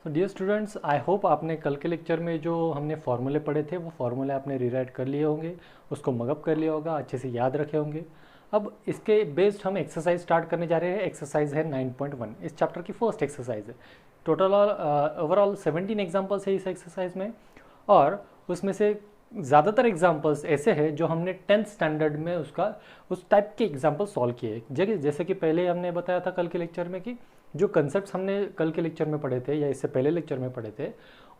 तो dear students, I hope आपने कल के लेक्चर में जो हमने फार्मूले पढ़े थे वो फार्मूले आपने रीराइट कर लिए होंगे, उसको मगअप कर लिया होगा, अच्छे से याद रखे होंगे। अब इसके बेस्ड हम एक्सरसाइज स्टार्ट करने जा रहे हैं। एक्सरसाइज है 9.1, इस चैप्टर की फर्स्ट एक्सरसाइज है। टोटल ओवरऑल 17 एग्जाम्पल्स है इस एक्सरसाइज में, और उसमें से ज़्यादातर एग्जाम्पल्स ऐसे हैं जो हमने 10th स्टैंडर्ड में उस टाइप के एग्जाम्पल सॉल्व किए। जैसे कि पहले हमने बताया था कल के लेक्चर में कि जो कंसेप्ट हमने कल के लेक्चर में पढ़े थे या इससे पहले लेक्चर में पढ़े थे,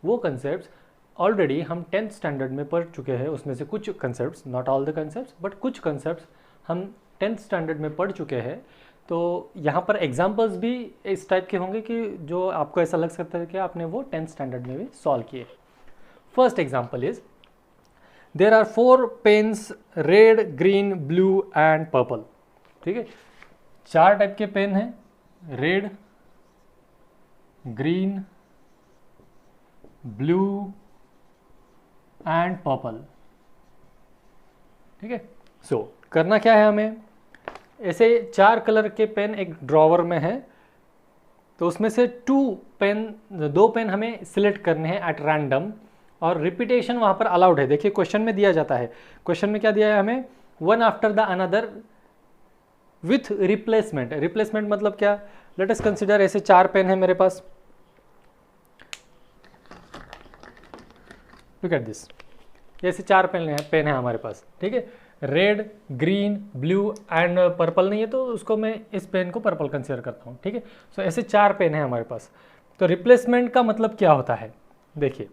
वो कंसेप्ट ऑलरेडी हम 10th स्टैंडर्ड में पढ़ चुके हैं। उसमें से कुछ concept, not all the concept but कुछ कंसेप्ट हम 10th स्टैंडर्ड में पढ़ चुके हैं। तो यहाँ पर एग्जाम्पल्स भी इस टाइप के होंगे कि जो आपको ऐसा लग सकता है कि आपने वो 10th स्टैंडर्ड में भी सॉल्व किए। First example is there are 4 pens, red, green, blue and purple. ठीक है, 4 टाइप के पेन हैं, red, green, blue and purple. ठीक है, सो करना क्या है हमें, ऐसे 4 कलर के पेन एक ड्रॉवर में है, तो उसमें से 2 पेन हमें सिलेक्ट करने हैं एट रैंडम, और रिपीटेशन वहां पर अलाउड है। देखिए क्वेश्चन में दिया जाता है, क्वेश्चन में क्या दिया है हमें, one after the another with replacement. Replacement मतलब क्या, लेट अस कंसिडर ऐसे 4 पेन है मेरे पास, लुक एट दिस, ऐसे 4 पेन है हमारे पास। ठीक है, red, green, blue and purple नहीं है तो उसको मैं इस पेन को पर्पल कंसिडर करता हूँ। ठीक है, सो ऐसे 4 पेन है हमारे पास। तो रिप्लेसमेंट का मतलब क्या होता है, देखिए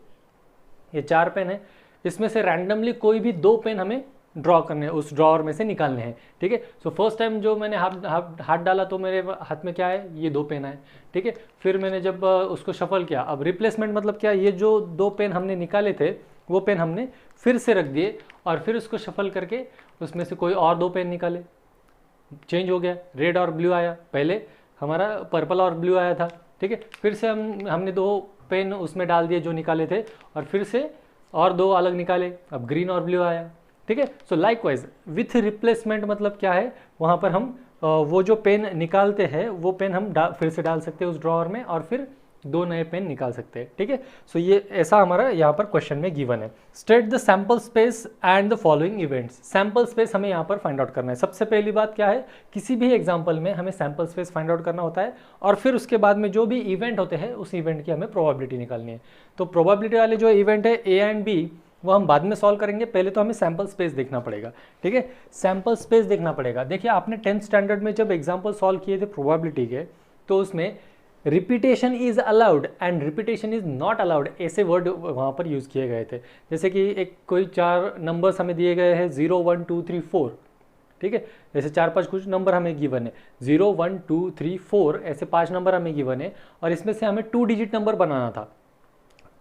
ये 4 पेन है, इसमें से रैंडमली कोई भी 2 पेन हमें ड्रॉ करने हैं, उस ड्रॉवर में से निकालने हैं। ठीक है, सो फर्स्ट टाइम जो मैंने हाथ डाला तो मेरे हाथ में क्या है, ये 2 पेन आए। ठीक है, फिर मैंने जब उसको शफल किया, अब रिप्लेसमेंट मतलब क्या, ये जो 2 पेन हमने निकाले थे वो पेन हमने फिर से रख दिए, और फिर उसको शफल करके उसमें से कोई और 2 पेन निकाले, चेंज हो गया, रेड और ब्लू आया, पहले हमारा पर्पल और ब्लू आया था। ठीक है, फिर से हमने 2 पेन उसमें डाल दिए जो निकाले थे, और फिर से और 2 अलग निकाले, अब ग्रीन और ब्लू आया। ठीक है, सो लाइकवाइज विथ रिप्लेसमेंट मतलब क्या है, वहां पर हम वो जो पेन निकालते हैं वो पेन हम फिर से डाल सकते हैं उस ड्रॉवर में, और फिर 2 नए पेन निकाल सकते हैं। ठीक है, सो ये ऐसा हमारा यहाँ पर क्वेश्चन में गिवन है। State the sample space and the following events. Sample space हमें यहाँ पर फाइंड आउट करना है। सबसे पहली बात क्या है, किसी भी एग्जाम्पल में हमें सैंपल स्पेस फाइंड आउट करना होता है, और फिर उसके बाद में जो भी इवेंट होते हैं उस इवेंट की हमें प्रोबेबिलिटी निकालनी है। तो प्रोबेबिलिटी वाले जो इवेंट है ए एंड बी, वो हम बाद में सॉल्व करेंगे, पहले तो हमें सैंपल स्पेस देखना पड़ेगा। ठीक है, सैंपल स्पेस देखना पड़ेगा। देखिए आपने 10th स्टैंडर्ड में जब एग्जाम्पल सॉल्व किए थे प्रोबेबिलिटी के, तो उसमें repetition is allowed and repetition is not allowed, ऐसे वर्ड वहाँ पर यूज़ किए गए थे। जैसे कि एक कोई 4 नंबर्स हमें दिए गए हैं, 0 1 2 3 4। ठीक है, जैसे 4-5 कुछ नंबर हमें गिवन है, 0 1 2 3 4, ऐसे 5 नंबर हमें गिवन है, और इसमें से हमें 2 डिजिट नंबर बनाना था,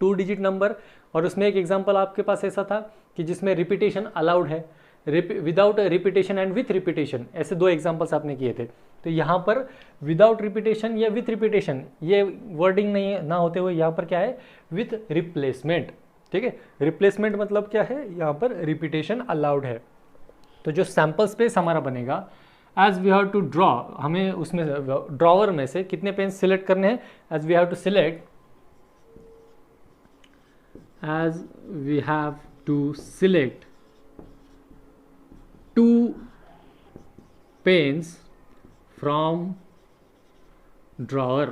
2 डिजिट नंबर। और उसमें एक एग्जाम्पल आपके पास ऐसा था कि जिसमें रिपीटेशन अलाउड है, without repetition and with repetition, ऐसे 2 एग्जाम्पल्स आपने किए थे। तो यहाँ पर विदाउट रिपीटेशन या विथ रिपीटेशन ये वर्डिंग नहीं ना होते हुए यहाँ पर क्या है, विथ रिप्लेसमेंट। ठीक है, रिप्लेसमेंट मतलब क्या है, यहाँ पर रिपीटेशन अलाउड है। तो जो सैंपल स्पेस हमारा बनेगा, as we have to draw, हमें उसमें ड्रॉवर में से कितने पेन सिलेक्ट करने हैं, as we have to select, as we have to select 2 pens from drawer।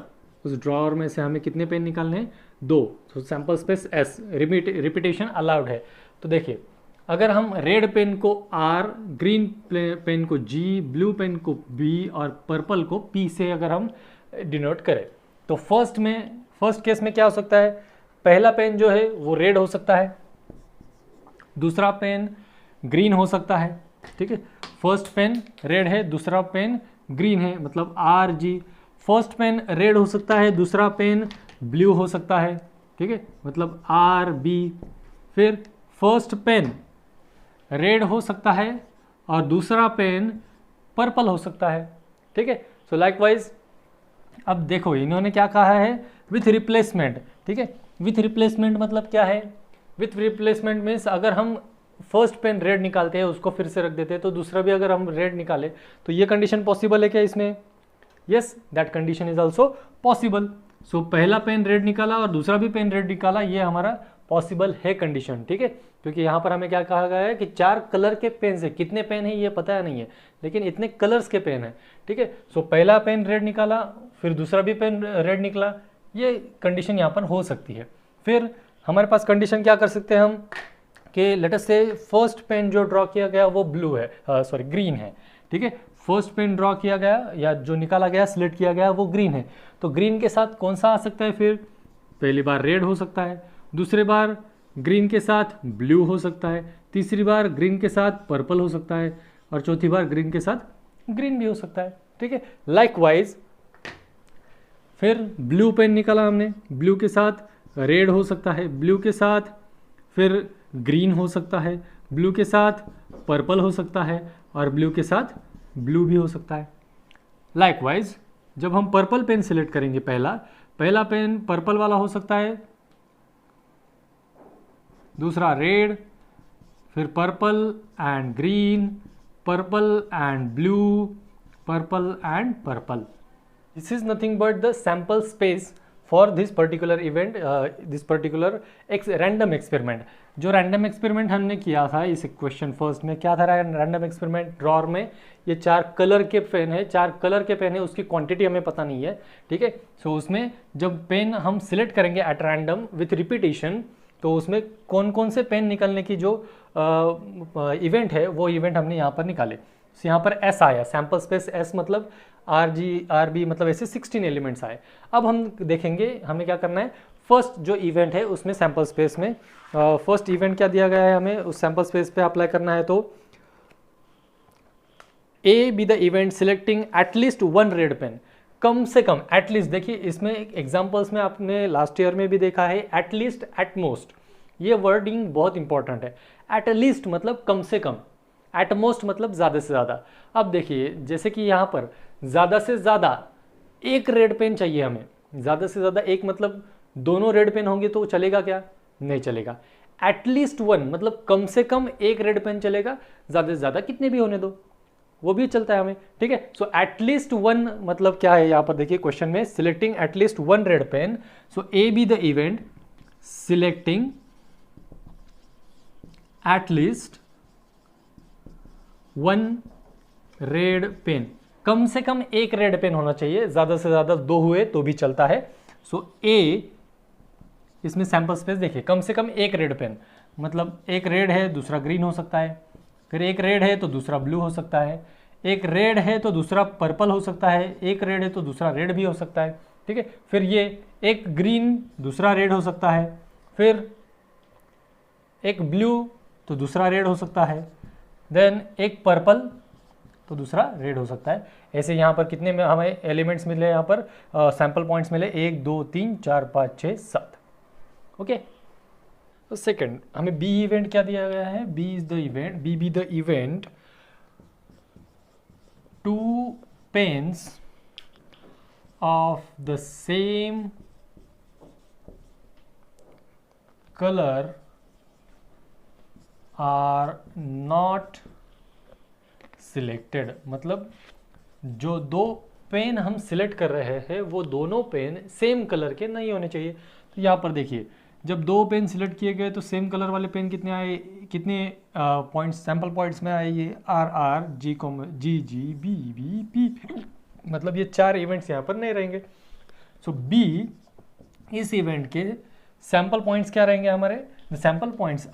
उस ड्रॉवर में से हमें कितने पेन निकालने हैं, 2। तो sample space S, repetition allowed है। तो देखिए अगर हम रेड पेन को आर, ग्रीन पेन को जी, ब्लू पेन को बी और पर्पल को पी से अगर हम डिनोट करें, तो फर्स्ट केस में क्या हो सकता है, पहला पेन जो है वो रेड हो सकता है, दूसरा पेन ग्रीन हो सकता है। ठीक है, फर्स्ट पेन रेड है, दूसरा पेन ग्रीन है, मतलब R G. First pen red हो सकता है, दूसरा पेन ब्लू हो सकता है। ठीक है, मतलब आर बी। फिर फर्स्ट पेन रेड हो सकता है और दूसरा पेन पर्पल हो सकता है। ठीक है, सो लाइकवाइज अब देखो इन्होंने क्या कहा है, विथ रिप्लेसमेंट। ठीक है, विथ रिप्लेसमेंट मतलब क्या है, विथ रिप्लेसमेंट मीन्स अगर हम फर्स्ट पेन रेड निकालते हैं उसको फिर से रख देते हैं, तो दूसरा भी अगर हम रेड निकाले तो ये कंडीशन पॉसिबल है क्या इसमें, yes that condition is also possible. So पहला पेन रेड निकाला और दूसरा भी पेन रेड निकाला, ये हमारा पॉसिबल है कंडीशन, ठीक है। क्योंकि यहाँ पर हमें क्या कहा गया है कि 4 कलर के पेन से, कितने पेन है ये पता नहीं है, लेकिन इतने कलर्स के पेन है, ठीक है। सो पहला पेन रेड निकाला, फिर दूसरा भी पेन रेड निकला, ये कंडीशन यहाँ पर हो सकती है। फिर हमारे पास कंडीशन क्या कर सकते हैं हम कि लेट अस से फर्स्ट पेन जो ड्रॉ किया गया वो ब्लू है, सॉरी ग्रीन है, ठीक है। फर्स्ट पेन ड्रॉ किया गया या जो निकाला गया, सिलेक्ट किया गया, वो ग्रीन है, तो ग्रीन के साथ कौन सा आ सकता है फिर? पहली बार रेड हो सकता है, दूसरी बार ग्रीन के साथ ब्लू हो सकता है, तीसरी बार ग्रीन के साथ पर्पल हो सकता है, और चौथी बार ग्रीन के साथ ग्रीन भी हो सकता है, ठीक है। लाइकवाइज फिर ब्लू पेन निकाला हमने, ब्लू के साथ रेड हो सकता है, ब्लू के साथ फिर ग्रीन हो सकता है, ब्लू के साथ पर्पल हो सकता है, और ब्लू के साथ ब्लू भी हो सकता है। लाइकवाइज जब हम पर्पल पेन सिलेक्ट करेंगे, पहला पेन पर्पल वाला हो सकता है, दूसरा रेड, फिर purple and green, purple and blue, purple and purple. This is nothing but the sample space for this particular event, this particular random experiment. जो रैंडम एक्सपेरिमेंट हमने किया था इस क्वेश्चन फर्स्ट में, क्या था रैंडम एक्सपेरिमेंट? ड्रॉर में ये 4 कलर के पेन है, 4 कलर के पेन है, उसकी क्वांटिटी हमें पता नहीं है, ठीक है। सो उसमें जब पेन हम सिलेक्ट करेंगे एट रैंडम विथ रिपीटेशन, तो उसमें कौन कौन से पेन निकलने की जो इवेंट है वो इवेंट हमने यहाँ पर निकाले। So, यहाँ पर एस आया, सैम्पल स्पेस एस मतलब आर बी मतलब ऐसे 16 एलिमेंट्स आए। अब हम देखेंगे हमें क्या करना है, फर्स्ट जो इवेंट है उसमें सैम्पल स्पेस में फर्स्ट इवेंट क्या दिया गया है, हमें उस सैम्पल स्पेस पे अप्लाई करना है। तो A be the event selecting at least 1 red pen, कम से कम एटलीस्ट। देखिए इसमें एग्जांपल्स में आपने लास्ट ईयर में भी देखा है, एटलीस्ट, एटमोस्ट, ये वर्डिंग बहुत इंपॉर्टेंट है। एटलीस्ट मतलब कम से कम, एटमोस्ट मतलब ज़्यादा से ज़्यादा। अब देखिए जैसे कि यहाँ पर ज़्यादा से ज़्यादा 1 रेड पेन चाहिए हमें, ज़्यादा से ज़्यादा 1 मतलब दोनों रेड पेन होंगे तो चलेगा क्या? नहीं चलेगा। एटलीस्ट 1 मतलब कम से कम 1 रेड पेन चलेगा, ज़्यादा से ज़्यादा कितने भी होने दो वो भी चलता है हमें, ठीक है। सो एटलीस्ट 1 मतलब क्या है यहाँ पर देखिए क्वेश्चन में, selecting at least 1 red pen. So A be the event selecting at least 1 red pen, कम से कम 1 रेड पेन होना चाहिए, ज़्यादा से ज़्यादा 2 हुए तो भी चलता है। सो ए इसमें सैंपल स्पेस देखिए, कम से कम 1 रेड पेन मतलब 1 रेड है दूसरा ग्रीन हो सकता है, फिर 1 रेड है तो दूसरा ब्लू हो सकता है, 1 रेड है तो दूसरा पर्पल हो सकता है, 1 रेड है तो दूसरा रेड भी हो सकता है, ठीक है। फिर ये 1 ग्रीन दूसरा रेड हो सकता है, फिर 1 ब्लू तो दूसरा रेड हो सकता है, देन 1 पर्पल तो दूसरा रेड हो सकता है। ऐसे यहाँ पर कितने में हमें एलिमेंट्स मिले, यहाँ पर सैंपल पॉइंट्स मिले 1 2 3 4 5 6 7, ओके। तो सेकंड हमें बी इवेंट क्या दिया गया है, B is the event, B the event 2 pens of the same colour are not selected, मतलब जो 2 पेन हम सिलेक्ट कर रहे हैं वो दोनों पेन सेम कलर के नहीं होने चाहिए। तो यहाँ पर देखिए जब 2 पेन सिलेक्ट किए गए तो सेम कलर वाले पेन कितने आए, कितने पॉइंट्स सैंपल पॉइंट्स में आए, ये R R G G G B B P, मतलब ये 4 इवेंट्स यहाँ पर नहीं रहेंगे। सो बी इस इवेंट के सैंपल पॉइंट्स क्या रहेंगे हमारे, the sample points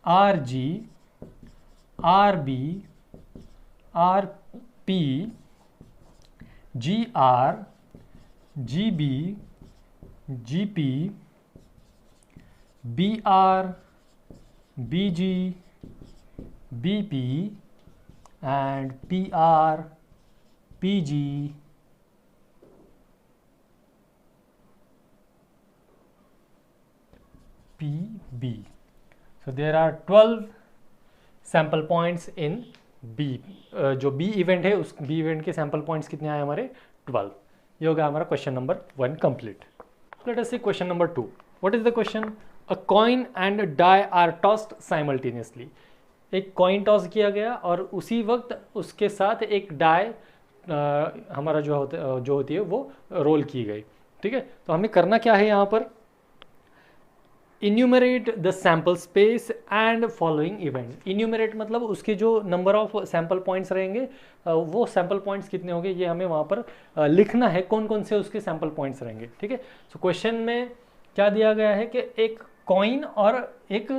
R G, R B, R P, G R, G B, G P, B R, B G, B P and P R, P G, P B. So there are 12 sample points in B. जो B event है उस B event के sample points कितने आए हमारे, 12। ये होगा हमारा question number 1 complete. Let us see question number 2। What is the question, a coin and die are tossed simultaneously. एक कॉइन टॉस किया गया और उसी वक्त उसके साथ एक डाई हमारा जो होती है वो रोल की गई, ठीक है। तो हमें करना क्या है यहाँ पर, enumerate the sample space and following event. Enumerate मतलब उसके जो नंबर ऑफ सैम्पल पॉइंट्स रहेंगे, वो सैम्पल पॉइंट्स कितने होंगे ये हमें वहाँ पर लिखना है, कौन कौन से उसके सैम्पल पॉइंट्स रहेंगे, ठीक है। सो क्वेश्चन में क्या दिया गया है कि एक कॉइन और एक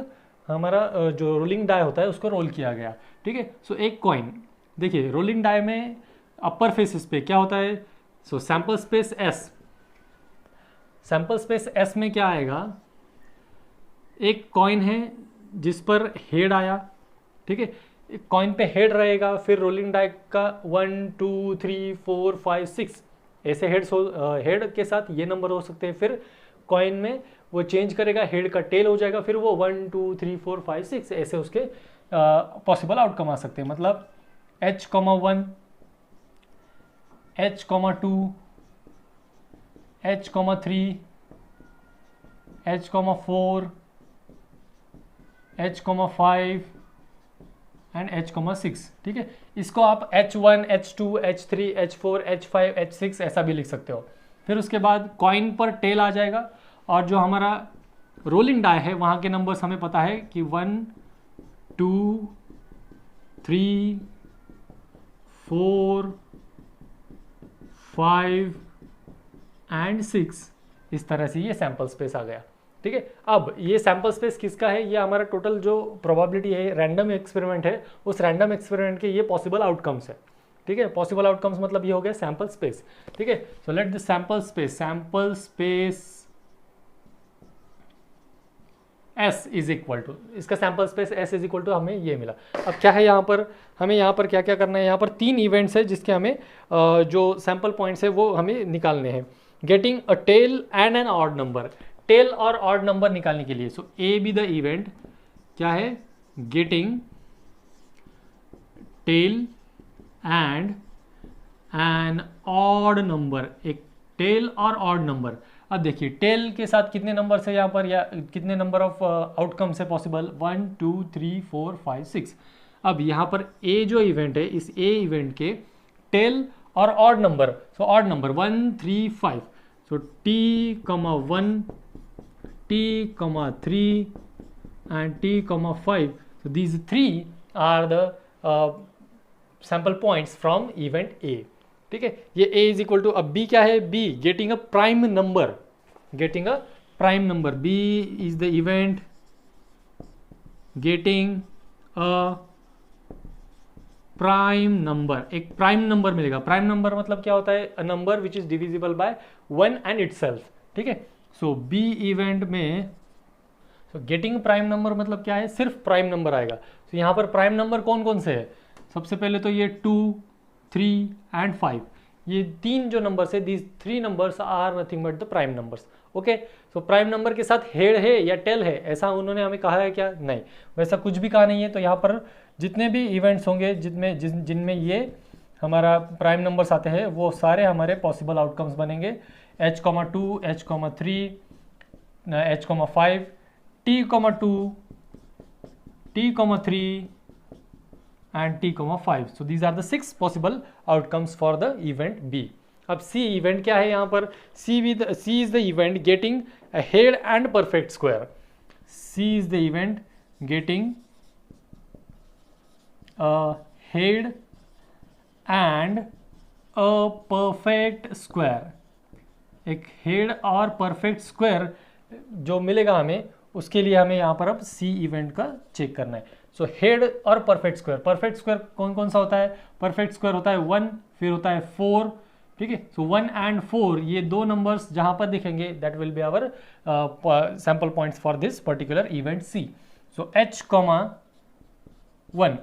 हमारा जो रोलिंग डाई होता है उसको रोल किया गया, ठीक है। सो एक कॉइन, देखिए रोलिंग डाई में अपर फेसिस पे क्या होता है, so sample space S, sample space S में क्या आएगा, एक कॉइन है जिस पर हेड आया, ठीक है, एक कॉइन पे हेड रहेगा, फिर रोलिंग डाई का 1 2 3 4 5 6 ऐसे हेड के साथ ये नंबर हो सकते हैं। फिर कॉइन में वो चेंज करेगा, हेड का टेल हो जाएगा, फिर वो 1 2 3 4 5 6 ऐसे उसके पॉसिबल आउटकम आ सकते हैं। मतलब H,1 H,2 H,3 H,4 H,5 and H,6, ठीक है। इसको आप H1 H2 H3 H4 H5 H6 ऐसा भी लिख सकते हो। फिर उसके बाद कॉइन पर टेल आ जाएगा, और जो हमारा रोलिंग डाई है वहाँ के नंबर्स हमें पता है कि 1 2 3 4 5 एंड 6, इस तरह से ये सैम्पल स्पेस आ गया, ठीक है। अब ये सैम्पल स्पेस किसका है, ये हमारा टोटल जो प्रोबेबिलिटी है, रैंडम एक्सपेरिमेंट है, उस रैंडम एक्सपेरिमेंट के ये पॉसिबल आउटकम्स है, ठीक है। पॉसिबल आउटकम्स मतलब ये हो गया सैम्पल स्पेस, ठीक है। So let the sample space S is equal to, इसका sample space S is equal to हमें ये मिला। अब क्या है यहाँ पर, हमें यहाँ पर क्या क्या करना है, यहाँ पर 3 इवेंट्स है जिसके हमें जो सैम्पल पॉइंट्स है वो हमें निकालने हैं। Getting a tail and an odd number, tail और ऑड नंबर निकालने के लिए, so A be the event क्या है, getting tail and an odd number, एक टेल और ऑड नंबर। अब देखिए टेल के साथ कितने नंबर है यहाँ पर, या कितने नंबर ऑफ आउटकम्स है पॉसिबल, 1 2 3 4 5 6। अब यहाँ पर ए जो इवेंट है, इस ए इवेंट के टेल और odd number, so odd number 1 3 5, so T,1 T,3 and T,5, so these 3 are the sample points from event A, ठीक है। ये A is equal to, अब B क्या है, B getting a prime number, getting a prime number, B is the event getting a prime number, एक prime number मिलेगा। Prime number मतलब क्या होता है, a number which is divisible bye 1 and itself, ठीक है। सो बी इवेंट में getting prime number मतलब क्या है, सिर्फ प्राइम नंबर आएगा। तो यहाँ पर प्राइम नंबर कौन कौन से है, सबसे पहले तो ये 2 3 एंड 5, ये 3 जो नंबर्स है, these 3 numbers are nothing but the prime numbers, okay. So prime number के साथ हेड है या टेल है ऐसा उन्होंने हमें कहा है क्या, नहीं, वैसा कुछ भी कहा नहीं है। तो यहाँ पर जितने भी इवेंट्स होंगे जिनमें ये हमारा प्राइम नंबर्स आते हैं वो सारे हमारे पॉसिबल आउटकम्स बनेंगे। H,2 H,3 H,5 T,2 T,3 and T,5, so these are the 6 possible outcomes for the event B. अब C इवेंट क्या है यहाँ पर, C is the event getting a head and perfect square, C is the event getting a head and a perfect square, एक head और perfect square जो मिलेगा हमें, उसके लिए हमें यहाँ पर अब सी इवेंट का चेक करना है। सो हेड और परफेक्ट स्क्वायर कौन कौन सा होता है, परफेक्ट स्क्वायर होता है 1, फिर होता है 4, ठीक है। सो 1 एंड 4 ये दो नंबर्स जहाँ पर दिखेंगे that will be our sample points for this particular event C. So H,1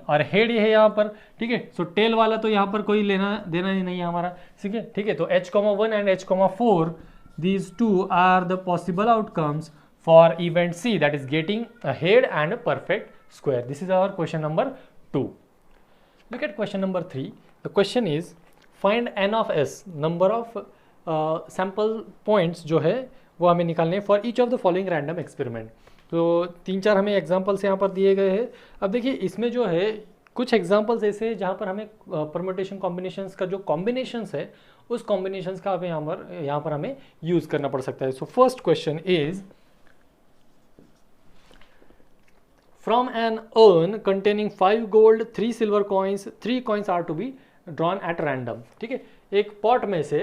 और हेड ये है यहाँ पर, ठीक है। सो टेल वाला तो यहाँ पर कोई लेना देना ही नहीं है हमारा, ठीक है, ठीक है। तो H,1 and H,4 these two are the possible outcomes for event C, that is getting a head and a perfect square. This is our question number 2. Look at question number 3. The question is find n of s, number of sample points जो है वो हमें निकालने हैं for each of the following random experiment. तो 3-4 हमें examples यहाँ पर दिए गए हैं। अब देखिए इसमें जो है कुछ एग्जाम्पल्स ऐसे हैं जहाँ पर हमें परम्यूटेशन कॉम्बिनेशंस का जो कॉम्बिनेशंस है उस कॉम्बिनेशंस का यहाँ पर हमें यूज करना पड़ सकता है। So first question is from an urn containing 5 gold 3 silver coins 3 coins are to be drawn at random. ठीक है, एक पॉट में से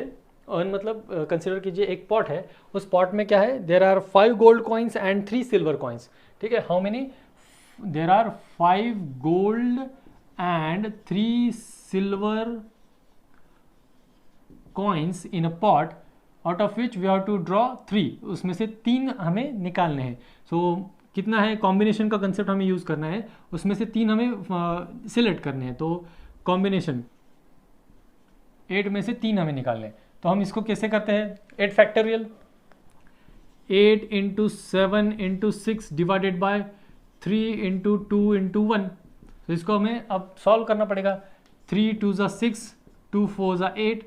अर्न मतलब कंसिडर कीजिए एक पॉट है, उस पॉट में क्या है, there are 5 gold coins and 3 silver coins. ठीक है, how many, there are 5 gold and 3 silver coins in a pot out of which we have to draw 3, उसमें से 3 हमें निकालने हैं। सो कितना है, कॉम्बिनेशन का कंसेप्ट हमें यूज करना है, उसमें से 3 हमें सिलेक्ट करने हैं। तो कॉम्बिनेशन 8 में से 3 हमें निकालने हैं, तो हम इसको कैसे करते हैं, 8 factorial, 8 into 7 into 6 divided by 3 into 2 into 1। तो इसको हमें अब सॉल्व करना पड़ेगा। 3 2 ज़ा 6, 2 4 ज़ा 8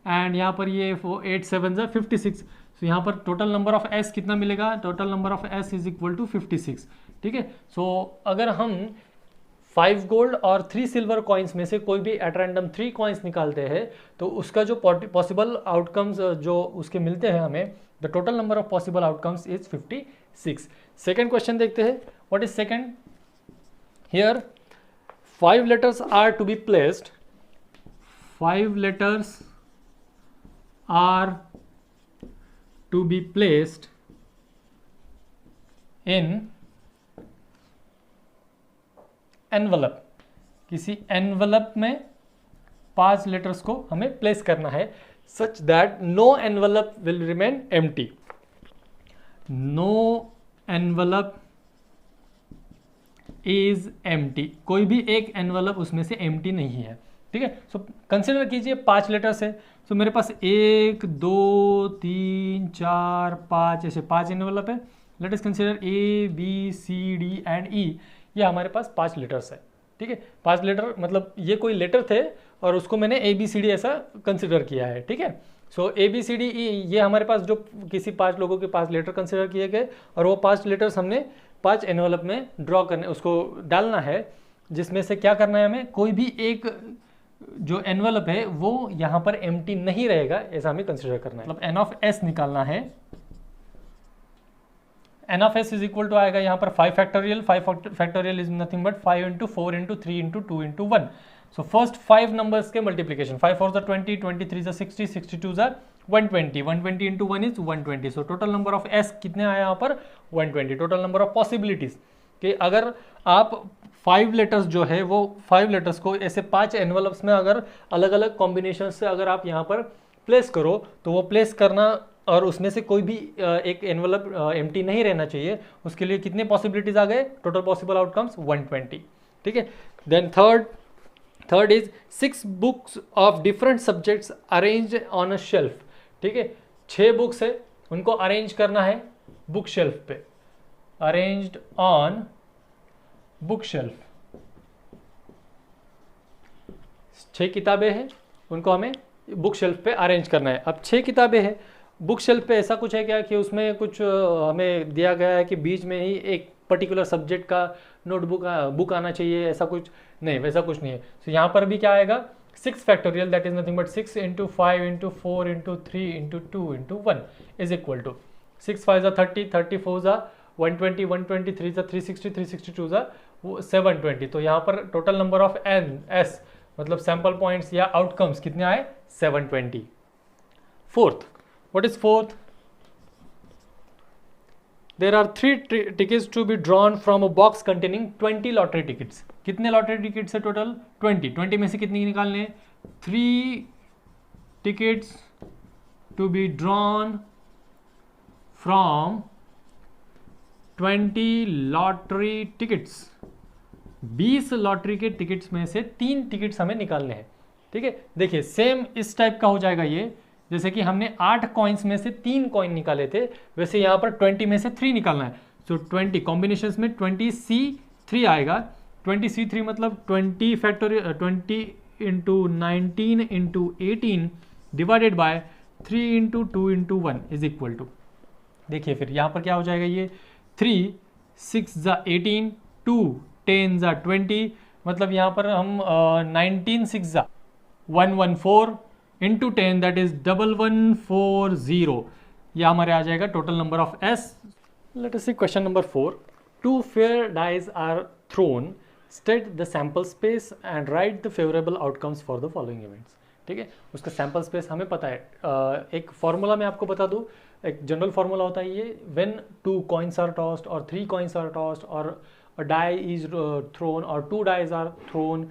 एंड यहाँ पर ये 8 7 ज़ा 56। तो यहाँ पर टोटल नंबर ऑफ एस कितना मिलेगा, total number of S is equal to 56। ठीक है, सो अगर हम 5 गोल्ड और 3 सिल्वर कॉइन्स में से कोई भी एट रैंडम 3 कॉइन्स निकालते हैं तो उसका जो पॉसिबल आउटकम्स जो उसके मिलते हैं हमें, the total number of possible outcomes is 56। Second question देखते हैं, what is second, here 5 letters are to be placed, 5 letters are to be placed in envelope. किसी एनवलप में 5 लेटर्स को हमें प्लेस करना है such that no envelope will remain empty, no envelope is empty, कोई भी एक एनवलप उसमें से एम्प्टी नहीं है। ठीक है, सो कंसिडर कीजिए 5 लेटर्स है, सो मेरे पास 1 2 3 4 5 ऐसे 5 एनवलप है। Let us consider A B C D and E, ये हमारे पास 5 लेटर्स है। ठीक है, 5 लेटर मतलब ये कोई लेटर थे और उसको मैंने ए बी सी डी ऐसा कंसिडर किया है। ठीक है, so A B C D E ये हमारे पास जो किसी 5 लोगों के 5 लेटर कंसिडर किए गए और वो 5 लेटर्स हमने 5 एनवलप में ड्रॉ करने, उसको डालना है, जिसमें से क्या करना है हमें, कोई भी एक जो एनवलप है वो यहाँ पर एम्प्टी नहीं रहेगा, ऐसा हमें कंसिडर करना है। मतलब एन ऑफ एस निकालना है, n of S is equal to आएगा यहाँ पर 5 factorial, 5 factorial is nothing but 5 into 4 into 3 into 2 into 1। So first 5 numbers के मल्टीप्लीकेशन, 5 4 ज़ा 20, 23 ज़ा 60, 62 ज़ा 120, 120 into 1 is 120। So total number of S कितने आया यहाँ पर 120। टोटल नंबर ऑफ पॉसिबिलिटीज कि अगर आप 5 लेटर्स जो है वो 5 लेटर्स को ऐसे 5 एनवलप्स में अगर अलग अलग कॉम्बिनेशन से अगर आप यहाँ पर प्लेस करो तो वो प्लेस करना और उसमें से कोई भी एक एनवलप एम्प्टी नहीं रहना चाहिए, उसके लिए कितने पॉसिबिलिटीज आ गए, टोटल पॉसिबल आउटकम्स 120। ठीक है, then third is 6 books of different subjects arranged on a shelf. ठीक है, 6 बुक्स है, उनको अरेंज करना है बुक शेल्फ पे, अरेंज्ड ऑन बुक शेल्फ। 6 किताबें हैं, उनको हमें बुक शेल्फ पे अरेंज करना है। अब 6 किताबें हैं, बुक शेल्फ पे ऐसा कुछ है क्या कि उसमें कुछ हमें दिया गया है कि बीच में ही एक पर्टिकुलर सब्जेक्ट का नोटबुक बुक आना चाहिए, ऐसा कुछ नहीं, वैसा कुछ नहीं है। तो यहाँ पर भी क्या आएगा 6 factorial, that is nothing but 6 into 5 into 4 into 3 into 2 into 1 is equal to 6 5 ज़ा 30, 30 4 ज़ा 120, 120 3 ज़ा 360, 362 ज़ा 720। तो यहाँ पर total number of n S मतलब सैंपल पॉइंट्स या आउटकम्स कितने आए 720। Fourth, what is fourth, there are 3 tickets to be drawn from a box containing 20 lottery tickets. कितने लॉटरी टिकट्स है टोटल 20 में से कितनी निकालने हैं 3 tickets to be drawn from 20 lottery tickets. 20 lottery के टिकट्स में से 3 टिकट्स हमें निकालने हैं। ठीक है, देखिए सेम इस टाइप का हो जाएगा ये, जैसे कि हमने 8 कॉइन्स में से 3 कॉइन निकाले थे, वैसे यहाँ पर 20 में से 3 निकालना है। सो 20 कॉम्बिनेशंस में 20C3 आएगा। 20C3 मतलब 20 factorial 20 into 19 into 18 divided by 3 into 2 into 1 is equal to, देखिए फिर यहाँ पर क्या हो जाएगा ये 3 6 ज़ा 18 2 10 ज़ा 20 मतलब यहाँ पर हम 19 6 ज़ा 114 इंटू 10 दैट इज 1140, यह हमारे आ जाएगा total number of S. Let us see question number 4। Two fair dies are thrown, state the sample space and write the favourable outcomes for the following events. ठीक है, उसका सैम्पल स्पेस हमें पता है। एक फॉर्मूला मैं आपको बता दूं, एक जनरल फॉर्मूला होता है ये, व्हेन 2 कॉइन्स आर टॉस्ड और 3 कॉइन्स आर टॉस्ड और अ डाई इज थ्रोन और 2 डाइज आर थ्रोन।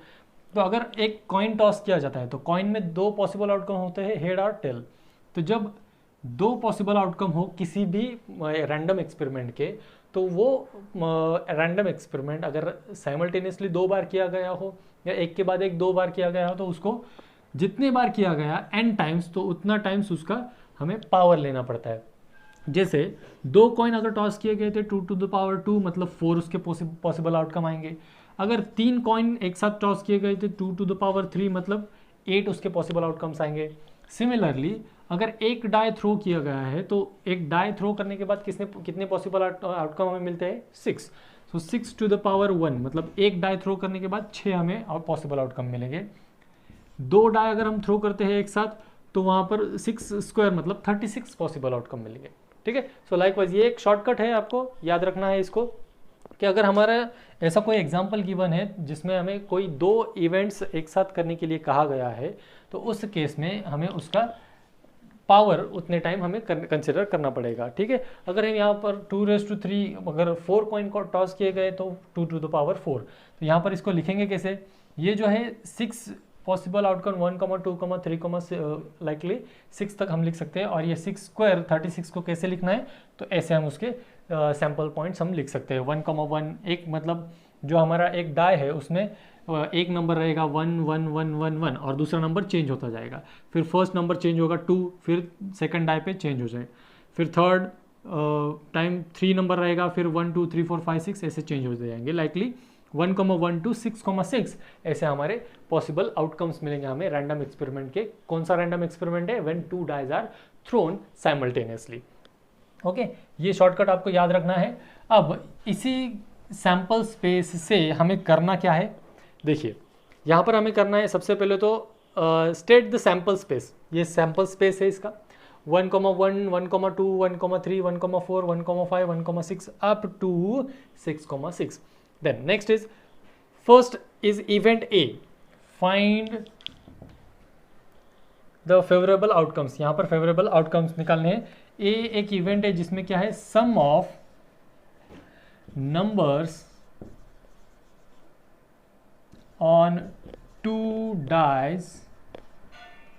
तो अगर एक कॉइन टॉस किया जाता है तो कॉइन में 2 पॉसिबल आउटकम होते हैं, हेड और टेल। तो जब 2 पॉसिबल आउटकम हो किसी भी रैंडम एक्सपेरिमेंट के, तो वो रैंडम एक्सपेरिमेंट अगर साइमल्टेनियसली 2 बार किया गया हो या एक के बाद एक 2 बार किया गया हो, तो उसको जितने बार किया गया n टाइम्स, तो उतना टाइम्स उसका हमें पावर लेना पड़ता है। जैसे 2 कॉइन अगर टॉस किए गए थे 2 टू द पावर 2, मतलब 4 उसके पॉसिबल आउटकम आएंगे। अगर 3 कॉइन एक साथ टॉस किए गए थे 2 टू द पावर 3, मतलब 8 उसके पॉसिबल आउटकम्स आएंगे। सिमिलरली अगर एक डाई थ्रो किया गया है, तो एक डाई थ्रो करने के बाद कितने पॉसिबल आउटकम हमें मिलते हैं? 6। सो 6 टू द पावर 1, मतलब एक डाई थ्रो करने के बाद 6 हमें पॉसिबल आउटकम मिलेंगे। 2 डाई अगर हम थ्रो करते हैं एक साथ, तो वहाँ पर 6 स्क्वायर मतलब 36 पॉसिबल आउटकम मिलेंगे। ठीक है, सो लाइकवाइज ये एक शॉर्टकट है, आपको याद रखना है इसको, कि अगर हमारा ऐसा कोई एग्जाम्पल गिवन है जिसमें हमें कोई 2 इवेंट्स एक साथ करने के लिए कहा गया है, तो उस केस में हमें उसका पावर उतने टाइम हमें कंसिडर करना पड़ेगा। ठीक है, अगर हम यहाँ पर 2⁻3 अगर 4 कॉइन को टॉस किए गए तो 2 टू द पावर 4, तो यहाँ पर इसको लिखेंगे कैसे? ये जो है 6 पॉसिबल आउटकम 1, 2, 3, लाइकली 6 तक हम लिख सकते हैं। और ये 6 स्क्वायर 36 को कैसे लिखना है, तो ऐसे हम उसके सैम्पल पॉइंट्स हम लिख सकते हैं। 1, एक मतलब जो हमारा एक डाई है उसमें एक नंबर रहेगा 1, 1, 1, 1, 1 और दूसरा नंबर चेंज होता जाएगा। फिर फर्स्ट नंबर चेंज होगा 2, फिर सेकंड डाई पे चेंज हो जाए, फिर थर्ड टाइम 3 नंबर रहेगा, फिर 1, 2, 3, 4, 5, 6 ऐसे चेंज हो जाएंगे। लाइकली 1, 2, 6, ऐसे हमारे पॉसिबल आउटकम्स मिलेंगे हमें रैंडम एक्सपेरिमेंट के। कौन सा रैंडम एक्सपेरिमेंट है? When 2 dies are thrown simultaneously. Okay, ये शॉर्टकट आपको याद रखना है। अब इसी सैंपल स्पेस से हमें करना क्या है? देखिए, यहाँ पर हमें करना है सबसे पहले तो स्टेट द सैंपल स्पेस। ये सैंपल स्पेस है इसका 1, 1, 1, 2, 1, 3, 1, 4, 1, 5, 1, 6 up to 6,6. Then next is first is event A. Find the favorable outcomes. यहाँ पर favorable outcomes निकालने हैं। A एक इवेंट है जिसमें क्या है? sum of numbers on 2 dice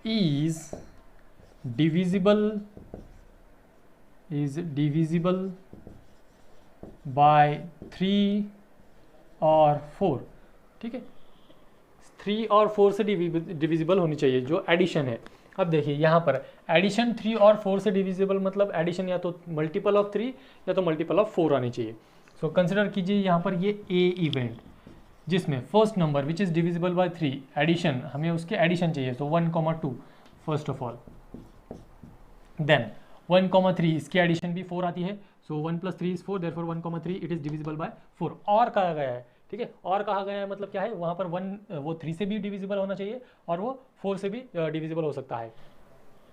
is divisible by 3 और 4। ठीक है, 3 और 4 से डिविजिबल होनी चाहिए जो एडिशन है। अब देखिए यहाँ पर एडिशन 3 और 4 से डिविजिबल, मतलब एडिशन या तो मल्टीपल ऑफ 3 या तो मल्टीपल ऑफ 4 आनी चाहिए। सो कंसिडर कीजिए यहाँ पर ये ए इवेंट जिसमें first number which is divisible by 3, addition, हमें उसके एडिशन चाहिए। So 1, 2 first of all, then 1, 3 इसकी एडिशन भी 4 आती है। सो 1 + 3 is 4, therefore 1, 3 it is divisible by 4। और कहा गया है, ठीक है, और कहा गया है मतलब क्या है? वहाँ पर 1 वो 3 से भी डिविजिबल होना चाहिए और वो 4 से भी डिविजिबल हो सकता है।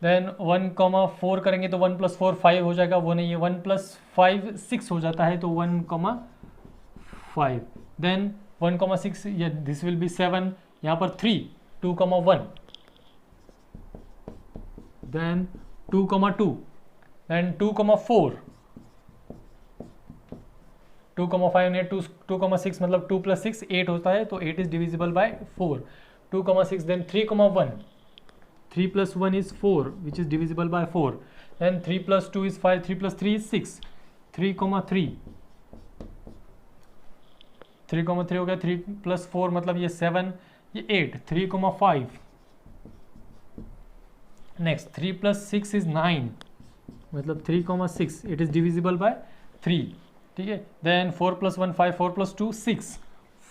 देन 1, 4 करेंगे तो 1 + 4 5 हो जाएगा, वो नहीं है। 1 + 5 6 हो जाता है, तो 1, 5। देन 1, 6 दिस विल बी 7, यहाँ पर 3, 2, 1, देन 2, 2, देन 2, 4, 2, 5 ने 2, 6 मतलब 2 + 6 8 होता है, तो 8 is divisible by 4। 2, 6, then 3, 1, 3 + 1 is 4 which is divisible by 4, then 3 + 2 is 5, 3 + 3 is 6, 3, 3, 3, 3 हो गया, 3 + 4 मतलब ये 7, ये 8, 3, 5, नेक्स्ट 3 + 6 is 9 मतलब 3, 6 इट इज डिविजिबल बाय 3। ठीक है, then 4 + 1 5, 4 + 2 6,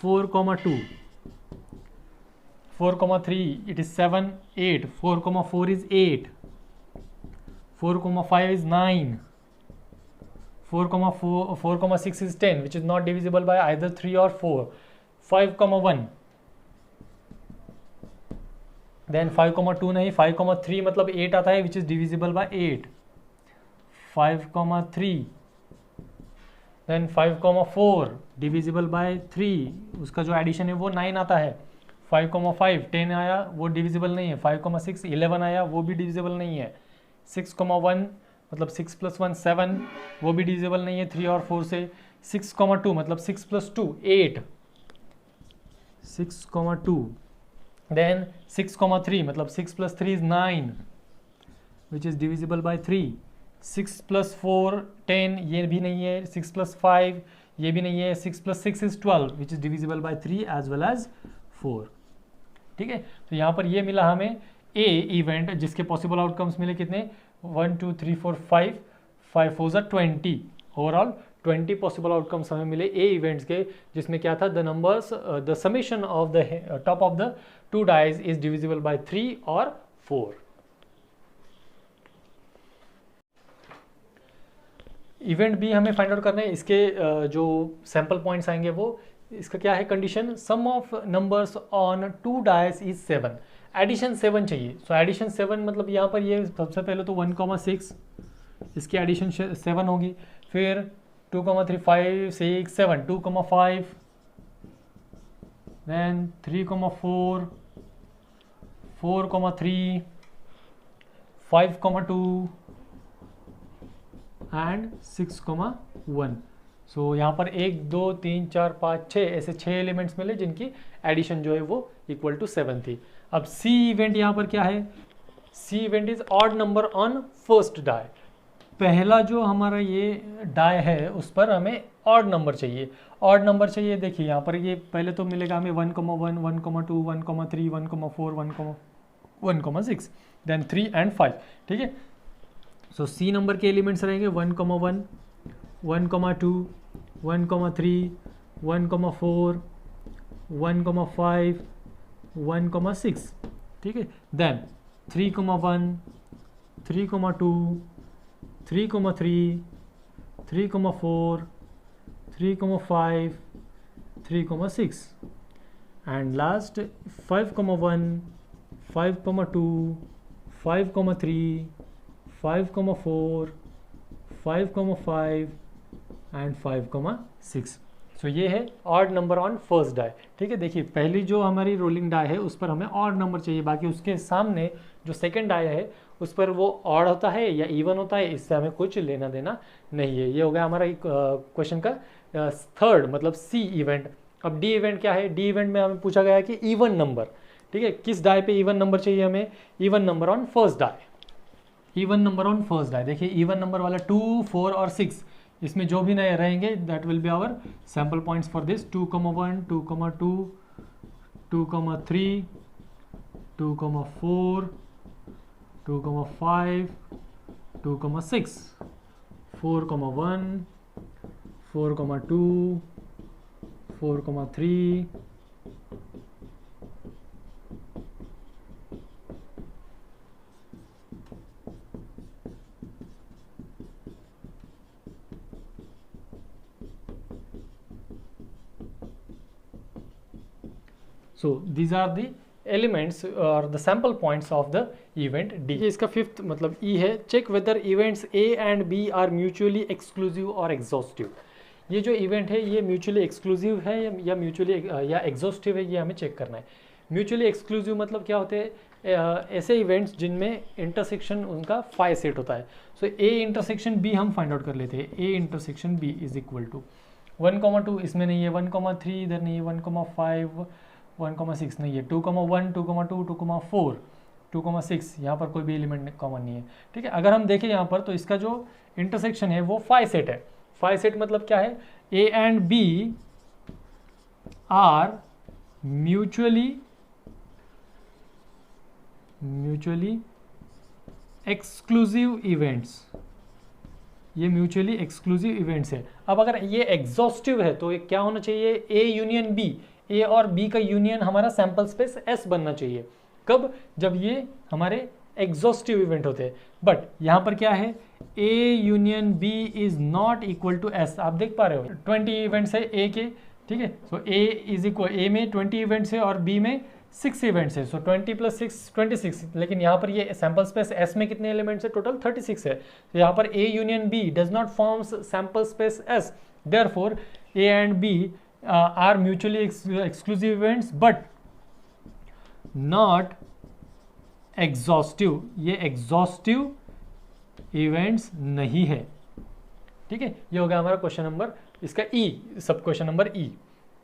4, 2, 4, 3 it is 7, 8, 4, 4 is 8, 4, 5 is 9, 4, 6 is 10 which is not divisible by either 3 or 4, 5, 1, then 5,2 नहीं, 5,3 मतलब 8 आता है which is divisible by 8, 5,3, then 5,4 divisible by 3, उसका जो एडिशन है वो 9 आता है, 5,5 10 आया वो डिविजिबल नहीं है, 5,6 11 आया वो भी डिविजिबल नहीं है, 6,1 मतलब 6 + 1 7 वो भी डिविजिबल नहीं है 3 और 4 से, 6,2 मतलब 6 + 2 8, 6,2, देन 6,3 मतलब 6 + 3 is 9 which is divisible by 3, 6 + 4 10 ये भी नहीं है, 6 + 5 ये भी नहीं है, 6 + 6 is 12 which is divisible by 3 as well as 4। ठीक है, तो यहाँ पर ये मिला हमें ए इवेंट जिसके पॉसिबल आउटकम्स मिले कितने 1 2 3 4 5 5 4 ज़ा 20, ओवरऑल 20 पॉसिबल आउटकम्स हमें मिले ए इवेंट्स के, जिसमें क्या था the numbers the summation of the top of the two dice is divisible by 3 और 4। इवेंट बी हमें फाइंड आउट करना है, इसके जो सैंपल पॉइंट्स आएंगे वो इसका क्या है condition, sum of numbers on two dice is 7, addition 7 चाहिए। सो एडिशन 7 मतलब यहाँ पर ये सबसे पहले तो 1,6 इसकी एडिशन 7 होगी, फिर 2,3 5 6 7 2,5 देन 3,4 4,3 5,2 एंड 6,1। सो यहाँ पर 1 2 3 4 5 6 ऐसे 6 एलिमेंट्स मिले जिनकी एडिशन जो है वो इक्वल टू 7 थी। अब सी इवेंट यहाँ पर क्या है, C event is odd number on first die, पहला जो हमारा ये डाई है उस पर हमें ऑड नंबर चाहिए, ऑड नंबर चाहिए। देखिए यहाँ पर ये पहले तो मिलेगा हमें 1,1 1,2 1,3 1,4 1,6 देन 3 एंड 5। ठीक है, सो सी नंबर के एलिमेंट्स रहेंगे 1,1 1,2 1,3 1,4 1,5 1,6। ठीक है, then 3,1 3,2 3,3 3,4 3,5 3,6 and last 5,1 5,2 5,3 5,4 5,5 and 5,6। So ये है odd number on first die. ठीक है, देखिए पहली जो हमारी रोलिंग डाई है उस पर हमें ऑड नंबर चाहिए, बाकी उसके सामने जो सेकंड डाई है उस पर वो ऑड होता है या इवन होता है, इससे हमें कुछ लेना देना नहीं है। ये हो गया हमारा क्वेश्चन का थर्ड मतलब सी इवेंट। अब डी इवेंट क्या है, डी इवेंट में हमें पूछा गया है कि इवन नंबर। ठीक है, किस डाई पे इवन नंबर चाहिए हमें, even number on first die, even number on first die. देखिए इवन नंबर वाला 2 4 और 6 इसमें जो भी नए रहेंगे that will be our sample points for this 2,1 2,2 2,3 2,4 2,5 2,6 4,1 4,2 4,3 So these are the elements or the sample points of the event D। इसका fifth मतलब E है, check whether events A and B are mutually exclusive or exhaustive। ये जो event है ये mutually exclusive है या mutually या एग्जॉस्टिव है, ये हमें चेक करना है। म्यूचुअली एक्सक्लूसिव मतलब क्या होते हैं, ऐसे इवेंट्स जिनमें इंटरसेक्शन उनका 5 सेट होता है। सो ए इंटरसेक्शन बी हम फाइंड आउट कर लेते हैं, A intersection B is equal to 1,2 इसमें नहीं है, 1,3 इधर नहीं है, 1,5 1,6 नहीं है, 2,1 2,2 2,4 2,6 यहाँ पर कोई भी एलिमेंट कॉमन नहीं है। ठीक है, अगर हम देखें यहाँ पर तो इसका जो इंटरसेक्शन है वो 5 सेट है। 5 सेट मतलब क्या है, A and B are mutually exclusive events, ये म्यूचुअली एक्सक्लूसिव इवेंट्स है। अब अगर ये एग्जॉस्टिव है तो ये क्या होना चाहिए, ए यूनियन बी, ए और बी का यूनियन हमारा सैंपल स्पेस एस बनना चाहिए। कब, जब ये हमारे एग्जॉस्टिव इवेंट होते हैं। बट यहाँ पर क्या है, A union B is not equal to S. आप देख पा रहे हो 20 इवेंट्स है ए के। ठीक है, सो ए इज इक्वल, ए में 20 इवेंट्स है और बी में 6 इवेंट्स है, सो 20 + 6 26, लेकिन यहाँ पर ये सैम्पल स्पेस S में कितने एलिमेंट्स है, टोटल 36 है। तो यहाँ पर A union B does not forms sample space S, therefore A and B are mutually exclusive events but not exhaustive, ये एग्जॉस्टिव इवेंट्स नहीं है। ठीक है, ये हो गया हमारा क्वेश्चन नंबर, इसका ई, सब क्वेश्चन नंबर ई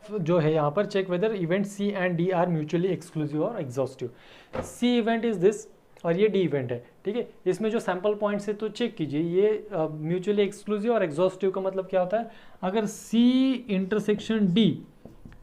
जो है यहाँ पर, check whether event C and D are mutually exclusive और exhaustive. C event is this और ये डी इवेंट है। ठीक है, इसमें जो सैंपल पॉइंट्स है तो चेक कीजिए, ये म्यूचुअली एक्सक्लूसिव और एग्जॉस्टिव का मतलब क्या होता है, अगर सी इंटरसेक्शन डी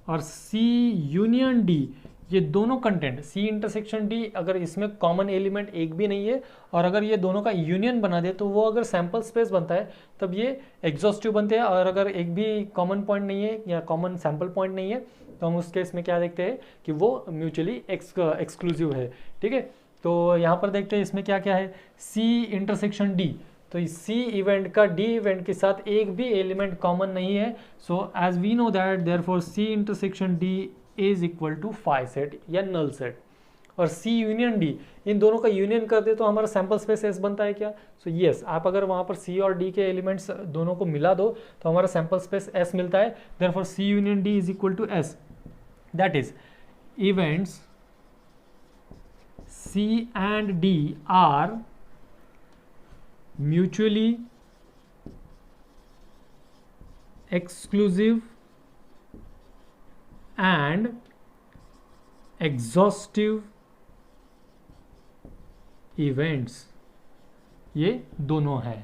और सी यूनियन डी, ये दोनों कंटेंट सी इंटरसेक्शन डी, अगर इसमें कॉमन एलिमेंट एक भी नहीं है और अगर ये दोनों का यूनियन बना दे तो वो अगर सैंपल स्पेस बनता है तब ये एग्जॉस्टिव बनते हैं, और अगर एक भी कॉमन पॉइंट नहीं है या कॉमन सैंपल पॉइंट नहीं है तो हम उस केस में क्या देखते हैं कि वो म्यूचुअली एक्सक्लूसिव है। ठीक है, तो यहाँ पर देखते हैं इसमें क्या क्या है, सी इंटरसेक्शन डी, तो इस सी इवेंट का डी इवेंट के साथ एक भी एलिमेंट कॉमन नहीं है, so as we know that therefore C intersection D is equal to phi set या नल सेट, और सी यूनियन डी, इन दोनों का यूनियन कर दे तो हमारा सैंपल स्पेस एस बनता है क्या, सो यस, आप अगर वहाँ पर सी और डी के एलिमेंट्स दोनों को मिला दो तो हमारा सैंपल स्पेस एस मिलता है, therefore C union D is equal to S, that is events C and D are mutually exclusive and exhaustive events, ये दोनों हैं।